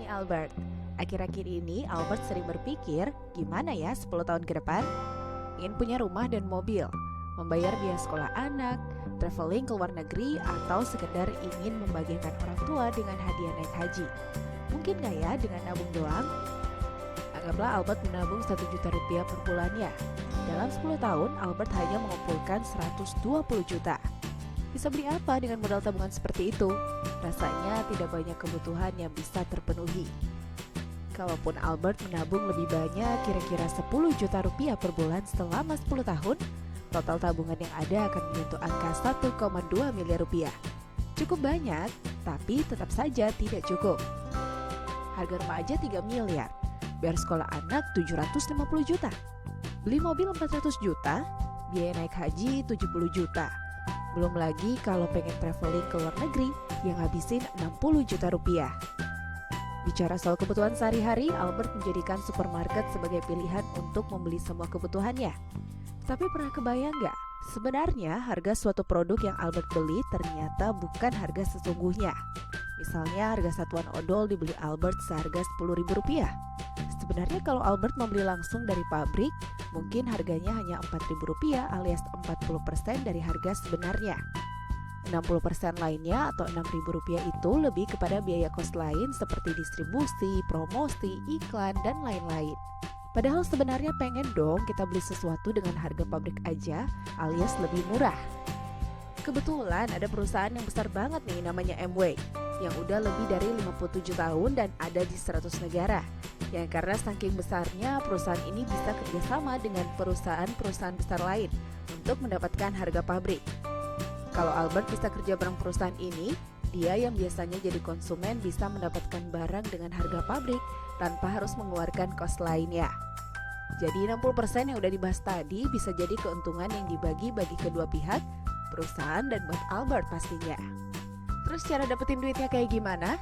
Ini Albert. Akhir-akhir ini Albert sering berpikir, gimana ya 10 tahun ke depan? Ingin punya rumah dan mobil, membayar biaya sekolah anak, traveling ke luar negeri, atau sekedar ingin membagikan orang tua dengan hadiah naik haji. Mungkin gak ya dengan nabung doang? Anggaplah Albert menabung 1 juta rupiah per bulannya. Dalam 10 tahun, Albert hanya mengumpulkan 120 juta. Bisa beli apa dengan modal tabungan seperti itu? Rasanya tidak banyak kebutuhan yang bisa terpenuhi. Kalaupun Albert menabung lebih banyak, kira-kira 10 juta rupiah per bulan selama 10 tahun, total tabungan yang ada akan menyentuh angka 1,2 miliar rupiah. Cukup banyak, tapi tetap saja tidak cukup. Harga rumah aja 3 miliar, biar sekolah anak 750 juta. Beli mobil 400 juta, biaya naik haji 70 juta. Belum lagi kalau pengen traveling ke luar negeri yang habisin 60 juta rupiah. Bicara soal kebutuhan sehari-hari, Albert menjadikan supermarket sebagai pilihan untuk membeli semua kebutuhannya. Tapi pernah kebayang nggak? Sebenarnya harga suatu produk yang Albert beli ternyata bukan harga sesungguhnya. Misalnya harga satuan odol dibeli Albert seharga Rp10.000. Sebenarnya kalau Albert membeli langsung dari pabrik, mungkin harganya hanya Rp4.000 alias 40% dari harga sebenarnya. 60% lainnya atau Rp6.000 itu lebih kepada biaya kos lain seperti distribusi, promosi, iklan, dan lain-lain. Padahal sebenarnya pengen dong kita beli sesuatu dengan harga pabrik aja alias lebih murah. Kebetulan ada perusahaan yang besar banget nih namanya Amway yang udah lebih dari 57 tahun dan ada di 100 negara. Yang karena saking besarnya perusahaan ini bisa kerjasama dengan perusahaan-perusahaan besar lain untuk mendapatkan harga pabrik. Kalau Albert bisa kerja bareng perusahaan ini, dia yang biasanya jadi konsumen bisa mendapatkan barang dengan harga pabrik tanpa harus mengeluarkan kos lainnya. Jadi 60% yang udah dibahas tadi bisa jadi keuntungan yang dibagi bagi kedua pihak, perusahaan dan buat Albert pastinya. Terus cara dapetin duitnya kayak gimana?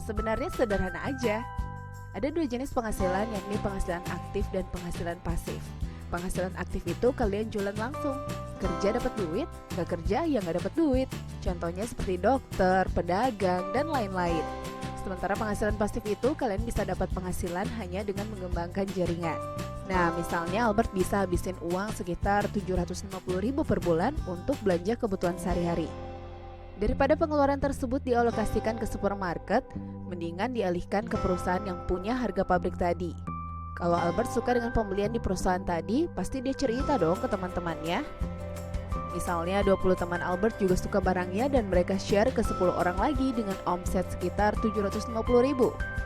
Sebenarnya sederhana aja. Ada 2 jenis penghasilan, yakni penghasilan aktif dan penghasilan pasif. Penghasilan aktif itu kalian jualan langsung. Kerja dapat duit, gak kerja ya gak dapat duit. Contohnya seperti dokter, pedagang, dan lain-lain. Sementara penghasilan pasif itu kalian bisa dapat penghasilan hanya dengan mengembangkan jaringan. Nah, misalnya Albert bisa habisin uang sekitar Rp750.000 per bulan untuk belanja kebutuhan sehari-hari. Daripada pengeluaran tersebut dialokasikan ke supermarket, mendingan dialihkan ke perusahaan yang punya harga pabrik tadi. Kalau Albert suka dengan pembelian di perusahaan tadi, pasti dia cerita dong ke teman-temannya. Misalnya 20 teman Albert juga suka barangnya dan mereka share ke 10 orang lagi dengan omset sekitar Rp750.000.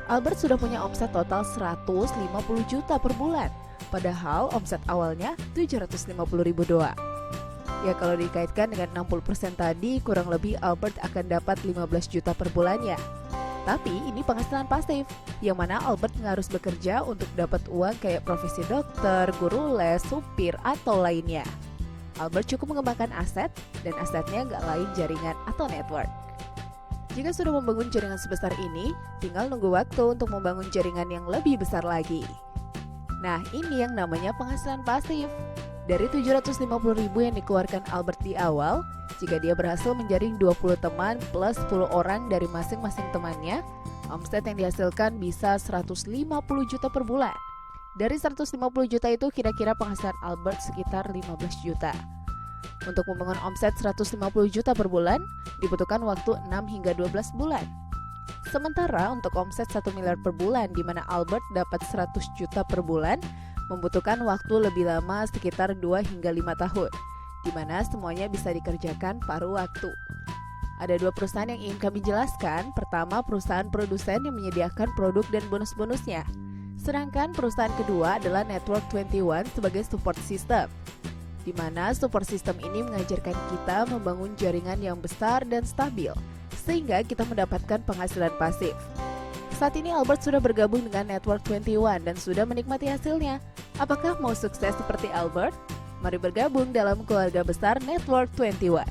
Albert sudah punya omset total Rp150 juta per bulan, padahal omset awalnya Rp750.000 doang. Ya kalau dikaitkan dengan 60% tadi, kurang lebih Albert akan dapat 15 juta per bulannya. Tapi ini penghasilan pasif, yang mana Albert nggak harus bekerja untuk dapat uang kayak profesi dokter, guru les, supir, atau lainnya. Albert cukup mengembangkan aset, dan asetnya nggak lain jaringan atau network. Jika sudah membangun jaringan sebesar ini, tinggal nunggu waktu untuk membangun jaringan yang lebih besar lagi. Nah, ini yang namanya penghasilan pasif. Dari Rp750.000 yang dikeluarkan Albert di awal, jika dia berhasil menjaring 20 teman plus 10 orang dari masing-masing temannya, omset yang dihasilkan bisa Rp150 juta per bulan. Dari Rp150 juta itu kira-kira penghasilan Albert sekitar Rp15 juta. Untuk membangun omset Rp150 juta per bulan, dibutuhkan waktu 6 hingga 12 bulan. Sementara untuk omset 1 miliar per bulan, di mana Albert dapat 100 juta per bulan, membutuhkan waktu lebih lama sekitar 2 hingga 5 tahun, di mana semuanya bisa dikerjakan paruh waktu. Ada 2 perusahaan yang ingin kami jelaskan. Pertama, perusahaan produsen yang menyediakan produk dan bonus-bonusnya. Sedangkan perusahaan kedua adalah Network 21 sebagai support system, di mana support system ini mengajarkan kita membangun jaringan yang besar dan stabil, sehingga kita mendapatkan penghasilan pasif. Saat ini Albert sudah bergabung dengan Network 21 dan sudah menikmati hasilnya. Apakah mau sukses seperti Albert? Mari bergabung dalam keluarga besar Network 21.